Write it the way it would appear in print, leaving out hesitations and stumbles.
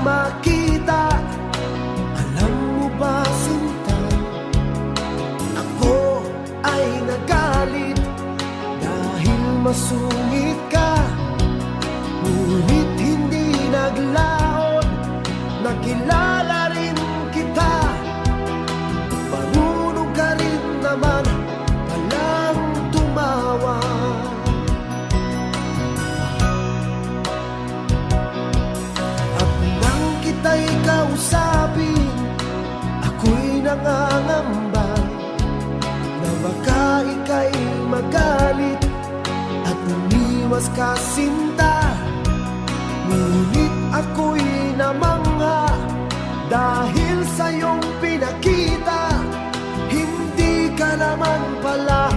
makita. Alam mo ba, sinta, ako ay nagalit dahil masungit ka. Ngunit hindi naglaon, nakilala rin kita. Marunong ka rin naman palang tumawa. At nang kita'y kausapin, ako'y nangangamba na baka ika'y magalit at umiwas ka, sinta. Ngunit ako'y namangha dahil sa iyong pinakita. Hindi ka naman pala